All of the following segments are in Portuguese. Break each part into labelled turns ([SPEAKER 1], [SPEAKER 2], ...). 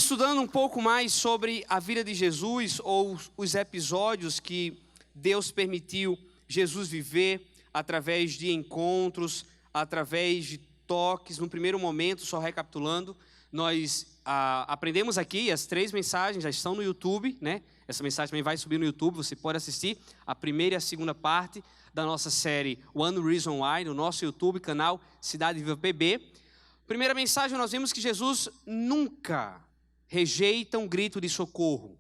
[SPEAKER 1] estudando um pouco mais sobre a vida de Jesus, ou os episódios que Deus permitiu Jesus viver através de encontros, através de toques. No primeiro momento, só recapitulando, nós aprendemos aqui, as 3 mensagens já estão no YouTube, né? Essa mensagem também vai subir no YouTube, você pode assistir a primeira e a segunda parte da nossa série One Reason Why, no nosso YouTube, canal Cidade Viva PB. Primeira mensagem, nós vimos que Jesus nunca rejeita um grito de socorro.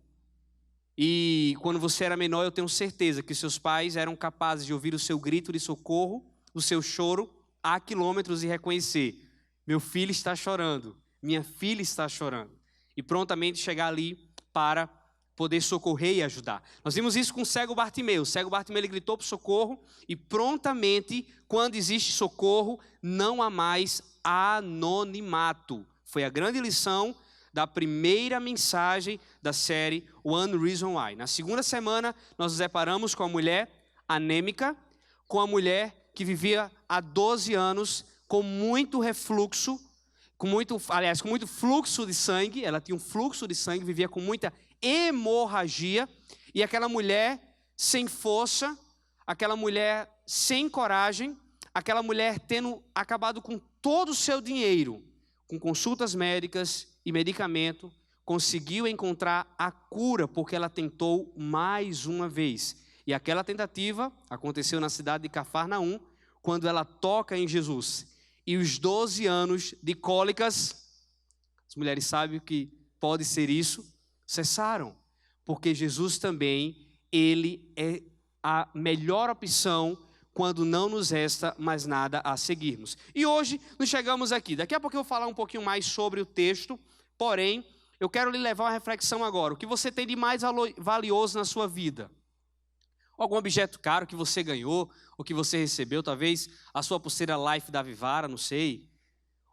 [SPEAKER 1] E quando você era menor, eu tenho certeza que seus pais eram capazes de ouvir o seu grito de socorro, o seu choro, a quilômetros e reconhecer: meu filho está chorando, minha filha está chorando. E prontamente chegar ali para poder socorrer e ajudar. Nós vimos isso com o cego Bartimeu. O cego Bartimeu, ele gritou por socorro e prontamente, quando existe socorro, não há mais anonimato. Foi a grande lição da primeira mensagem da série One Reason Why. Na segunda semana, nós nos deparamos com a mulher anêmica, com a mulher que vivia há 12 anos com muito refluxo, com muito fluxo de sangue. Ela tinha um fluxo de sangue, vivia com muita hemorragia, e aquela mulher sem força, aquela mulher sem coragem, aquela mulher tendo acabado com todo o seu dinheiro, com consultas médicas e medicamento, conseguiu encontrar a cura, porque ela tentou mais uma vez. E aquela tentativa aconteceu na cidade de Cafarnaum, quando ela toca em Jesus. E os 12 anos de cólicas, as mulheres sabem o que pode ser isso, cessaram. Porque Jesus também, ele é a melhor opção quando não nos resta mais nada a seguirmos. E hoje nos chegamos aqui. Daqui a pouco eu vou falar um pouquinho mais sobre o texto, porém, eu quero lhe levar uma reflexão agora. O que você tem de mais valioso na sua vida? Algum objeto caro que você ganhou, ou que você recebeu, talvez a sua pulseira Life da Vivara, não sei,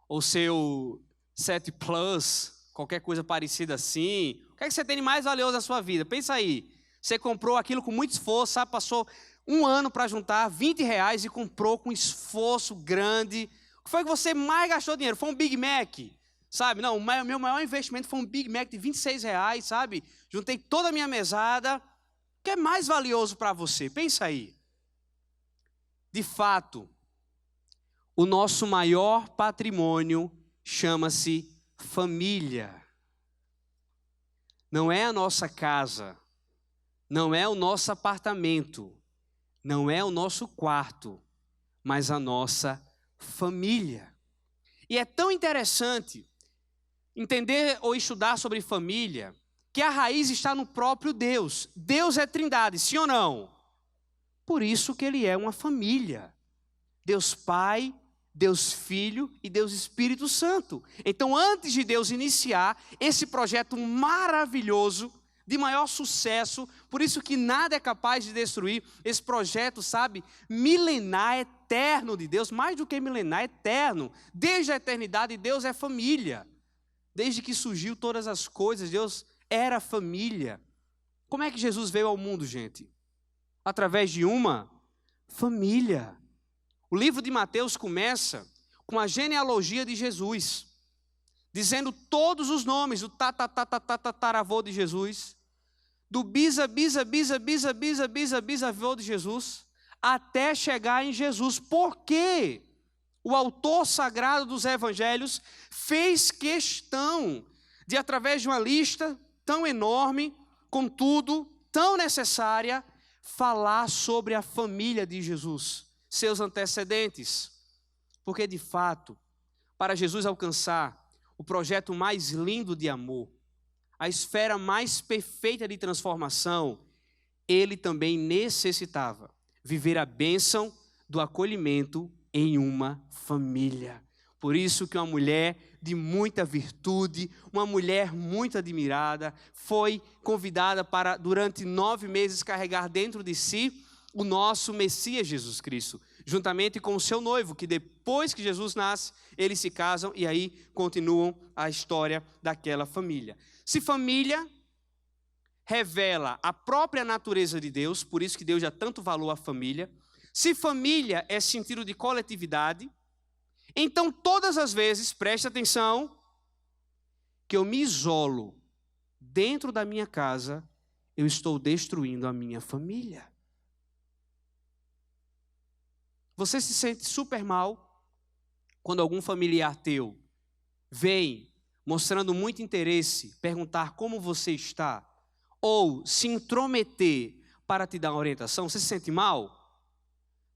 [SPEAKER 1] ou seu 7 Plus, qualquer coisa parecida assim. O que é que você tem de mais valioso na sua vida? Pensa aí, você comprou aquilo com muito esforço, sabe? Passou um ano para juntar R$20 e comprou com esforço grande. O que foi que você mais gastou dinheiro? Foi um Big Mac, sabe? Não, o meu maior investimento foi um Big Mac de R$26, sabe? Juntei toda a minha mesada. O que é mais valioso para você? Pensa aí. De fato, o nosso maior patrimônio chama-se família. Não é a nossa casa, não é o nosso apartamento, não é o nosso quarto, mas a nossa família. E é tão interessante entender ou estudar sobre família, que a raiz está no próprio Deus. Deus é trindade, sim ou não? Por isso que ele é uma família. Deus Pai, Deus Filho e Deus Espírito Santo. Então, antes de Deus iniciar esse projeto maravilhoso, de maior sucesso, por isso que nada é capaz de destruir esse projeto, sabe, milenar, eterno de Deus, mais do que milenar, eterno. Desde a eternidade, Deus é família. Desde que surgiu todas as coisas, Deus era família. Como é que Jesus veio ao mundo, gente? Através de uma família. O livro de Mateus começa com a genealogia de Jesus, dizendo todos os nomes do tataravô de Jesus, do bisavô de Jesus, até chegar em Jesus. Por quê? O autor sagrado dos evangelhos fez questão de, através de uma lista tão enorme, contudo, tão necessária, falar sobre a família de Jesus, seus antecedentes. Porque, de fato, para Jesus alcançar o projeto mais lindo de amor, a esfera mais perfeita de transformação, ele também necessitava viver a bênção do acolhimento em uma família. Por isso que uma mulher de muita virtude, uma mulher muito admirada, foi convidada para, durante 9 meses, carregar dentro de si o nosso Messias Jesus Cristo, juntamente com o seu noivo, que depois que Jesus nasce, eles se casam e aí continuam a história daquela família. Se família revela a própria natureza de Deus, por isso que Deus dá tanto valor à família, se família é sentido de coletividade, então todas as vezes, preste atenção, que eu me isolo dentro da minha casa, eu estou destruindo a minha família. Você se sente super mal quando algum familiar teu vem mostrando muito interesse, perguntar como você está, ou se intrometer para te dar uma orientação? Você se sente mal?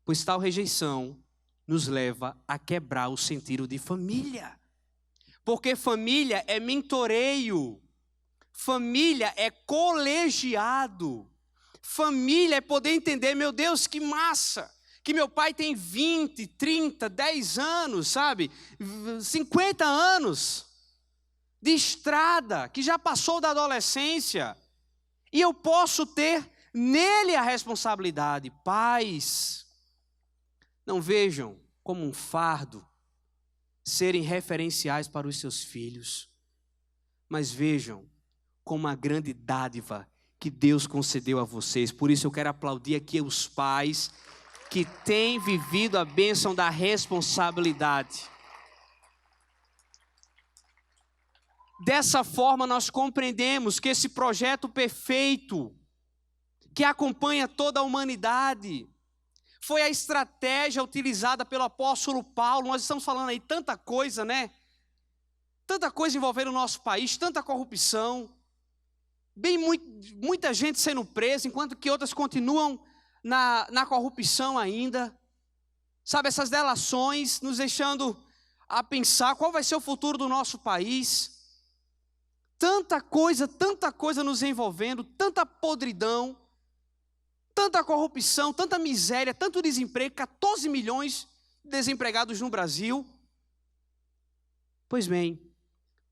[SPEAKER 1] Pois tal rejeição nos leva a quebrar o sentido de família. Porque família é mentoreio, família é colegiado, família é poder entender, meu Deus, que massa, que meu pai tem 20, 30, 10 anos, sabe? 50 anos de estrada, que já passou da adolescência, e eu posso ter nele a responsabilidade. Pais, não vejam como um fardo serem referenciais para os seus filhos, mas vejam como uma grande dádiva que Deus concedeu a vocês. Por isso eu quero aplaudir aqui os pais que têm vivido a bênção da responsabilidade. Dessa forma nós compreendemos que esse projeto perfeito, que acompanha toda a humanidade, foi a estratégia utilizada pelo apóstolo Paulo. Nós estamos falando aí tanta coisa, né? Tanta coisa envolvendo o nosso país, tanta corrupção, muita gente sendo presa, enquanto que outras continuam na corrupção ainda. Sabe, essas delações nos deixando a pensar qual vai ser o futuro do nosso país. Tanta coisa nos envolvendo, tanta podridão, tanta corrupção, tanta miséria, tanto desemprego, 14 milhões de desempregados no Brasil. Pois bem,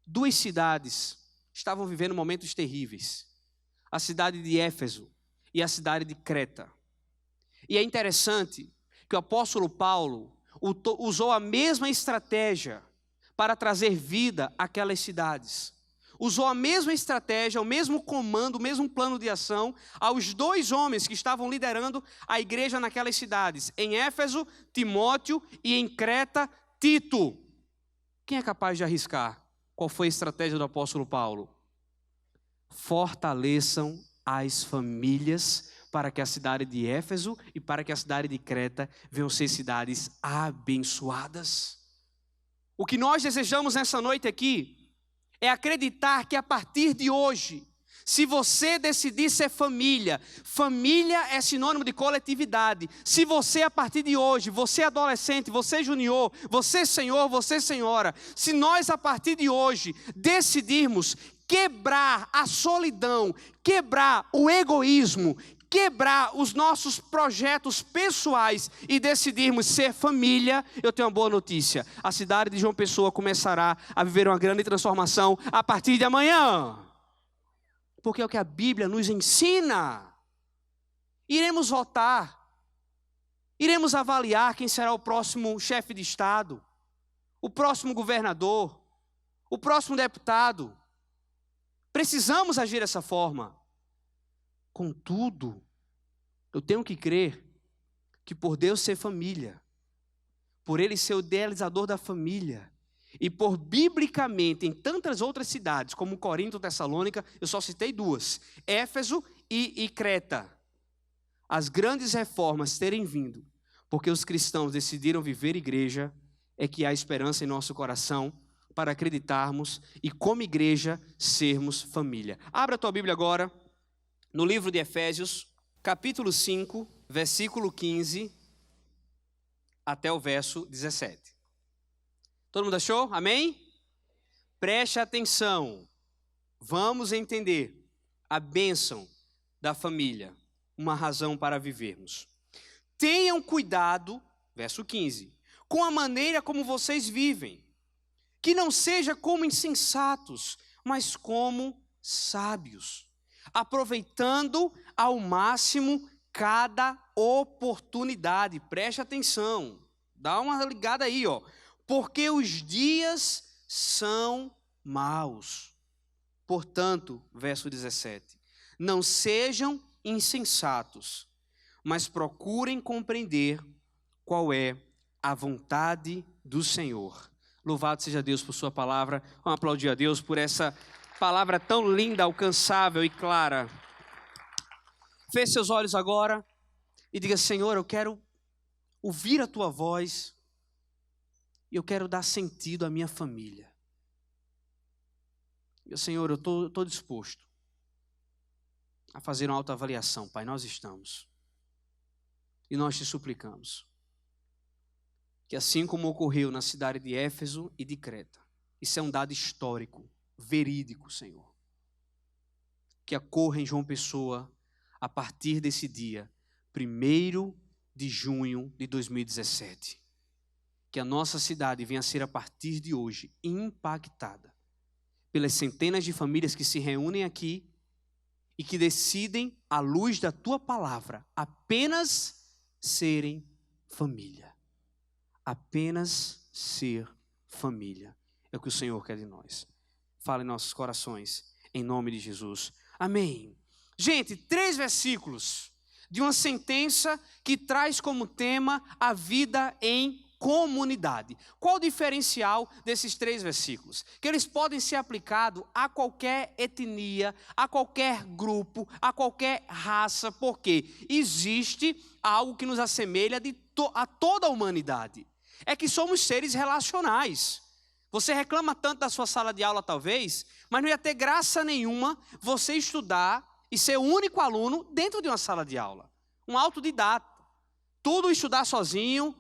[SPEAKER 1] 2 cidades estavam vivendo momentos terríveis. A cidade de Éfeso e a cidade de Creta. E é interessante que o apóstolo Paulo usou a mesma estratégia para trazer vida àquelas cidades. Usou a mesma estratégia, o mesmo comando, o mesmo plano de ação aos 2 homens que estavam liderando a igreja naquelas cidades. Em Éfeso, Timóteo, e em Creta, Tito. Quem é capaz de arriscar? Qual foi a estratégia do apóstolo Paulo? Fortaleçam as famílias para que a cidade de Éfeso e para que a cidade de Creta venham ser cidades abençoadas. O que nós desejamos nessa noite aqui é acreditar que a partir de hoje, se você decidir ser família, família é sinônimo de coletividade. Se você a partir de hoje, você adolescente, você junior, você senhor, você senhora, se nós a partir de hoje decidirmos quebrar a solidão, quebrar o egoísmo, quebrar os nossos projetos pessoais e decidirmos ser família, eu tenho uma boa notícia. A cidade de João Pessoa começará a viver uma grande transformação a partir de amanhã. Porque é o que a Bíblia nos ensina. Iremos votar. Iremos avaliar quem será o próximo chefe de Estado, o próximo governador, o próximo deputado. Precisamos agir dessa forma. Contudo, eu tenho que crer que por Deus ser família, por Ele ser o idealizador da família, e por biblicamente em tantas outras cidades, como Corinto e Tessalônica, eu só citei 2, Éfeso e Creta, as grandes reformas terem vindo, porque os cristãos decidiram viver igreja, é que há esperança em nosso coração para acreditarmos e como igreja sermos família. Abra a tua Bíblia agora, no livro de Efésios, capítulo 5, versículo 15, até o verso 17. Todo mundo achou? Amém? Preste atenção. Vamos entender a bênção da família, uma razão para vivermos. Tenham cuidado, verso 15, com a maneira como vocês vivem, que não seja como insensatos, mas como sábios, aproveitando ao máximo cada oportunidade. Preste atenção, dá uma ligada aí, ó. Porque os dias são maus. Portanto, verso 17, não sejam insensatos, mas procurem compreender qual é a vontade do Senhor. Louvado seja Deus por sua palavra. Vamos aplaudir a Deus por essa palavra tão linda, alcançável e clara. Feche seus olhos agora e diga: Senhor, eu quero ouvir a tua voz e eu quero dar sentido à minha família. Meu Senhor, eu estou disposto a fazer uma autoavaliação, Pai. Nós estamos. E nós te suplicamos que, assim como ocorreu na cidade de Éfeso e de Creta, isso é um dado histórico, verídico, Senhor, que ocorra em João Pessoa a partir desse dia, 1º de junho de 2017. Que a nossa cidade venha a ser, a partir de hoje, impactada pelas centenas de famílias que se reúnem aqui e que decidem, à luz da tua palavra, apenas serem família. Apenas ser família. É o que o Senhor quer de nós. Fala em nossos corações, em nome de Jesus. Amém. Gente, 3 versículos de uma sentença que traz como tema a vida em comunidade. Qual o diferencial desses 3 versículos? Que eles podem ser aplicados a qualquer etnia, a qualquer grupo, a qualquer raça, porque existe algo que nos assemelha a toda a humanidade. É que somos seres relacionais. Você reclama tanto da sua sala de aula, talvez, mas não ia ter graça nenhuma você estudar e ser o único aluno dentro de uma sala de aula. Um autodidata. Tudo estudar sozinho,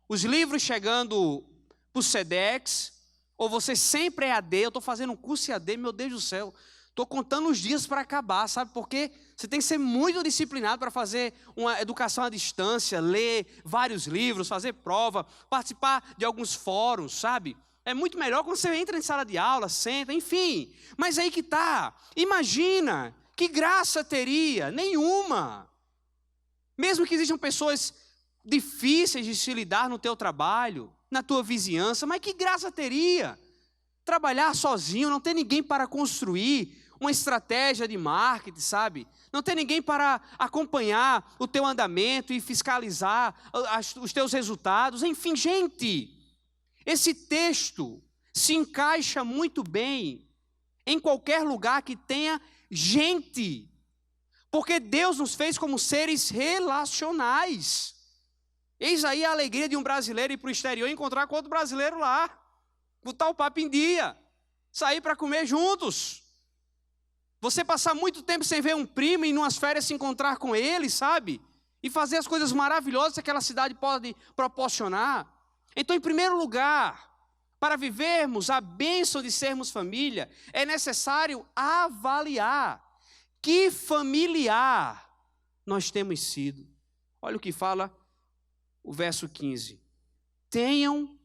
[SPEAKER 1] os livros chegando para o SEDEX, ou você sempre é AD. Eu estou fazendo um curso AD, meu Deus do céu. Estou contando os dias para acabar, sabe? Porque você tem que ser muito disciplinado para fazer uma educação à distância, ler vários livros, fazer prova, participar de alguns fóruns, sabe? É muito melhor quando você entra em sala de aula, senta, enfim. Mas aí que está. Imagina, que graça teria? Nenhuma. Mesmo que existam pessoas difíceis de se lidar no teu trabalho, na tua vizinhança, mas que graça teria? Trabalhar sozinho, não ter ninguém para construir uma estratégia de marketing, sabe? Não ter ninguém para acompanhar o teu andamento e fiscalizar os teus resultados. Enfim, gente, esse texto se encaixa muito bem em qualquer lugar que tenha gente, porque Deus nos fez como seres relacionais. Eis aí a alegria de um brasileiro ir para o exterior e encontrar com outro brasileiro lá, botar o papo em dia, sair para comer juntos. Você passar muito tempo sem ver um primo e em umas férias se encontrar com ele, sabe? E fazer as coisas maravilhosas que aquela cidade pode proporcionar. Então, em primeiro lugar, para vivermos a bênção de sermos família, é necessário avaliar que familiar nós temos sido. Olha o que fala o verso 15. Tenham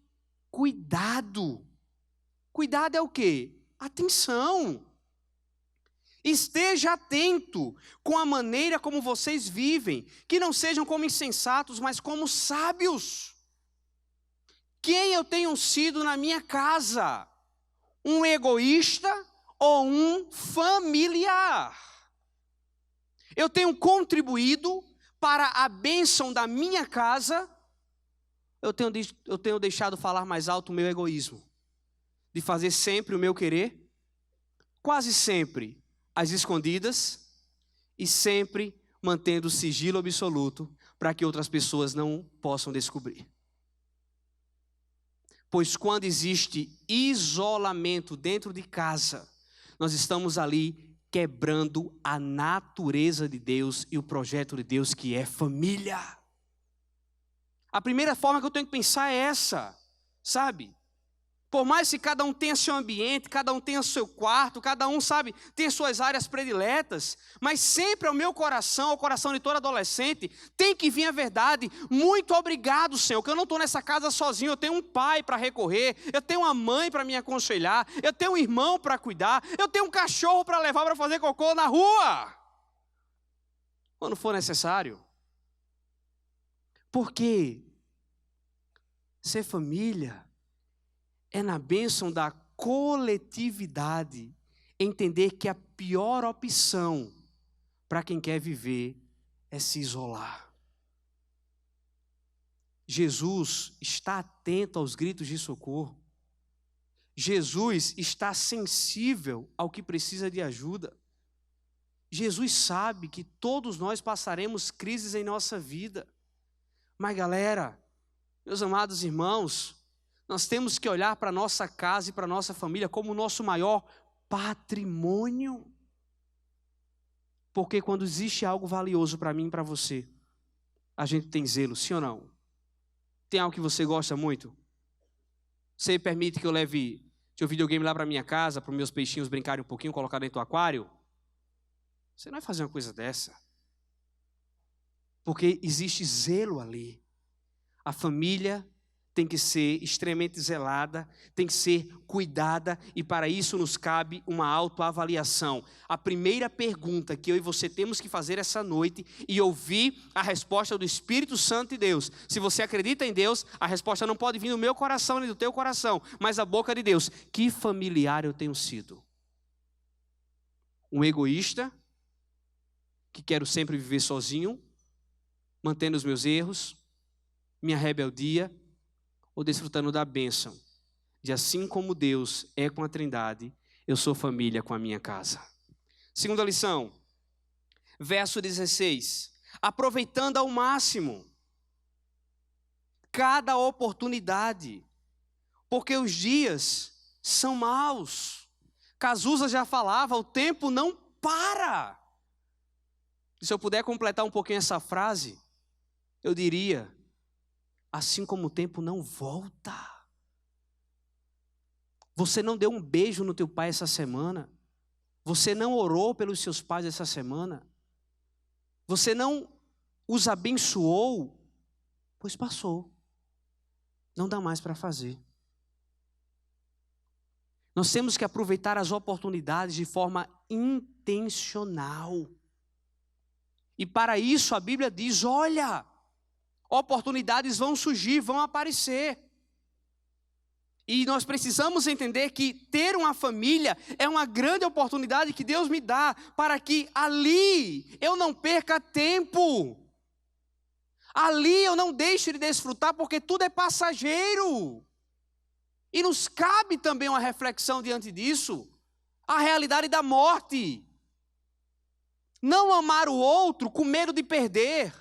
[SPEAKER 1] cuidado. Cuidado é o quê? Atenção. Esteja atento com a maneira como vocês vivem, que não sejam como insensatos, mas como sábios. Quem eu tenho sido na minha casa? Um egoísta ou um familiar? Eu tenho contribuído para a bênção da minha casa? Eu tenho deixado falar mais alto o meu egoísmo, de fazer sempre o meu querer, quase sempre às escondidas e sempre mantendo o sigilo absoluto para que outras pessoas não possam descobrir. Pois quando existe isolamento dentro de casa, nós estamos ali quebrando a natureza de Deus e o projeto de Deus, que é família. A primeira forma que eu tenho que pensar é essa, sabe? Por mais que cada um tenha seu ambiente, cada um tenha seu quarto, cada um, sabe, tem suas áreas prediletas, mas sempre ao meu coração, ao coração de todo adolescente, tem que vir a verdade: muito obrigado, Senhor, que eu não estou nessa casa sozinho, eu tenho um pai para recorrer, eu tenho uma mãe para me aconselhar, eu tenho um irmão para cuidar, eu tenho um cachorro para levar para fazer cocô na rua, quando for necessário. Porque ser família é na bênção da coletividade, entender que a pior opção para quem quer viver é se isolar. Jesus está atento aos gritos de socorro. Jesus está sensível ao que precisa de ajuda. Jesus sabe que todos nós passaremos crises em nossa vida. Mas galera, meus amados irmãos, nós temos que olhar para a nossa casa e para a nossa família como o nosso maior patrimônio. Porque quando existe algo valioso para mim e para você, a gente tem zelo, sim ou não? Tem algo que você gosta muito? Você permite que eu leve seu videogame lá para minha casa, para os meus peixinhos brincarem um pouquinho, colocar dentro do aquário? Você não vai fazer uma coisa dessa. Porque existe zelo ali. A família tem que ser extremamente zelada, tem que ser cuidada, e para isso nos cabe uma autoavaliação. A primeira pergunta que eu e você temos que fazer essa noite e ouvir a resposta do Espírito Santo de Deus. Se você acredita em Deus, a resposta não pode vir do meu coração nem do teu coração, mas da boca de Deus. Que familiar eu tenho sido? Um egoísta, que quero sempre viver sozinho, mantendo os meus erros, minha rebeldia, ou desfrutando da bênção de assim como Deus é com a Trindade, eu sou família com a minha casa. Segunda lição, verso 16. Aproveitando ao máximo cada oportunidade, porque os dias são maus. Cazuza já falava, o tempo não para. E se eu puder completar um pouquinho essa frase, eu diria, assim como o tempo não volta. Você não deu um beijo no teu pai essa semana. Você não orou pelos seus pais essa semana. Você não os abençoou, pois passou. Não dá mais para fazer. Nós temos que aproveitar as oportunidades de forma intencional. E para isso a Bíblia diz, olha, oportunidades vão surgir, vão aparecer. E nós precisamos entender que ter uma família é uma grande oportunidade que Deus me dá para que ali eu não perca tempo. Ali eu não deixe de desfrutar, porque tudo é passageiro. E nos cabe também uma reflexão diante disso, a realidade da morte. Não amar o outro com medo de perder,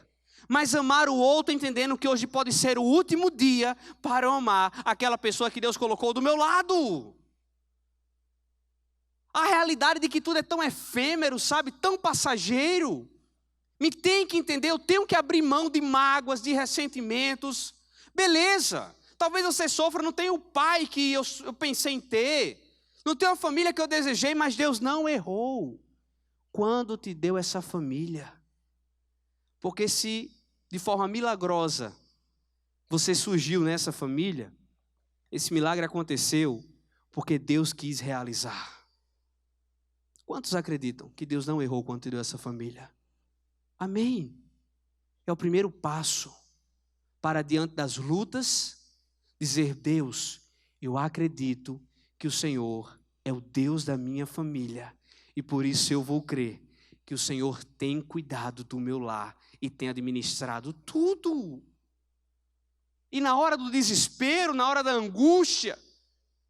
[SPEAKER 1] mas amar o outro entendendo que hoje pode ser o último dia para amar aquela pessoa que Deus colocou do meu lado. A realidade de que tudo é tão efêmero, sabe, tão passageiro, me tem que entender, eu tenho que abrir mão de mágoas, de ressentimentos. Beleza, talvez você sofra, não tenha o pai que eu pensei em ter, não tenho a família que eu desejei, mas Deus não errou quando te deu essa família. Porque se de forma milagrosa você surgiu nessa família, esse milagre aconteceu porque Deus quis realizar. Quantos acreditam que Deus não errou quando te deu essa família? Amém. É o primeiro passo para diante das lutas, dizer, Deus, eu acredito que o Senhor é o Deus da minha família e por isso eu vou crer que o Senhor tem cuidado do meu lar e tem administrado tudo. E na hora do desespero, na hora da angústia,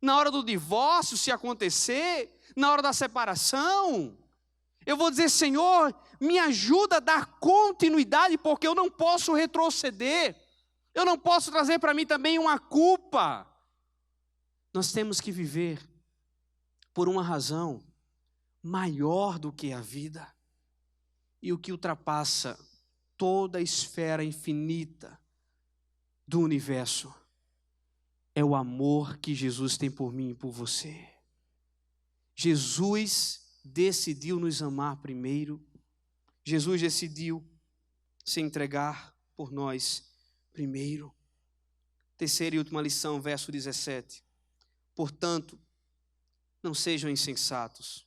[SPEAKER 1] na hora do divórcio, se acontecer, na hora da separação, eu vou dizer, Senhor, me ajuda a dar continuidade, porque eu não posso retroceder, eu não posso trazer para mim também uma culpa. Nós temos que viver por uma razão maior do que a vida. E o que ultrapassa toda a esfera infinita do universo é o amor que Jesus tem por mim e por você. Jesus decidiu nos amar primeiro. Jesus decidiu se entregar por nós primeiro. Terceira e última lição, verso 17. Portanto, não sejam insensatos,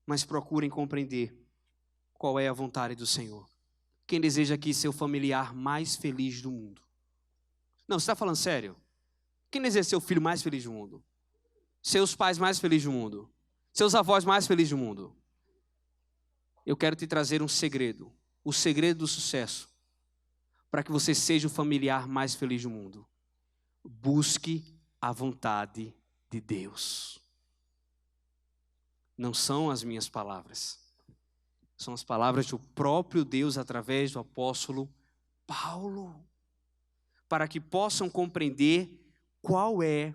[SPEAKER 1] mas procurem compreender qual é a vontade do Senhor. Quem deseja aqui ser o familiar mais feliz do mundo? Não, você está falando sério? Quem deseja ser o filho mais feliz do mundo? Seus pais mais felizes do mundo? Seus avós mais felizes do mundo? Eu quero te trazer um segredo. O segredo do sucesso. Para que você seja o familiar mais feliz do mundo. Busque a vontade de Deus. Não são as minhas palavras. São as palavras do próprio Deus através do apóstolo Paulo. Para que possam compreender qual é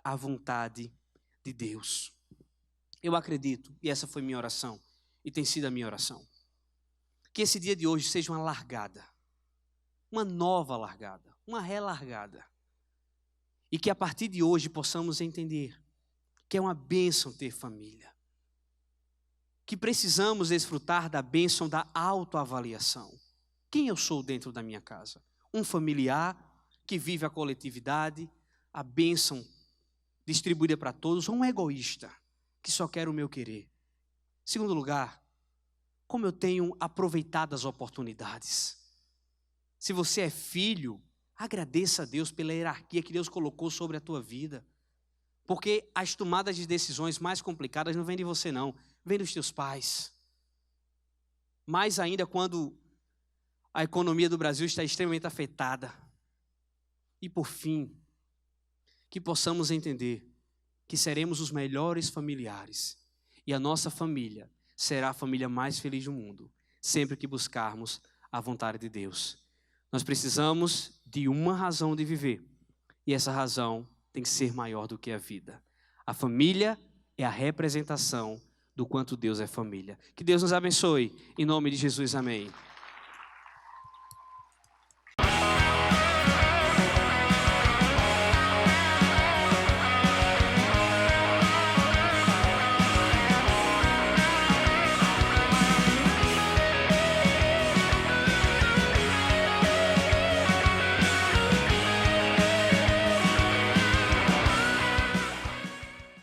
[SPEAKER 1] a vontade de Deus. Eu acredito, e essa foi minha oração, e tem sido a minha oração, que esse dia de hoje seja uma largada, uma nova largada, uma relargada. E que a partir de hoje possamos entender que é uma bênção ter família. Que precisamos desfrutar da bênção da autoavaliação. Quem eu sou dentro da minha casa? Um familiar que vive a coletividade, a bênção distribuída para todos, ou um egoísta que só quer o meu querer? Segundo lugar, como eu tenho aproveitado as oportunidades? Se você é filho, agradeça a Deus pela hierarquia que Deus colocou sobre a tua vida. Porque as tomadas de decisões mais complicadas não vêm de você não, vêm dos teus pais. Mais ainda quando a economia do Brasil está extremamente afetada. E por fim, que possamos entender que seremos os melhores familiares. E a nossa família será a família mais feliz do mundo, sempre que buscarmos a vontade de Deus. Nós precisamos de uma razão de viver. E essa razão tem que ser maior do que a vida. A família é a representação do quanto Deus é família. Que Deus nos abençoe. Em nome de Jesus, amém.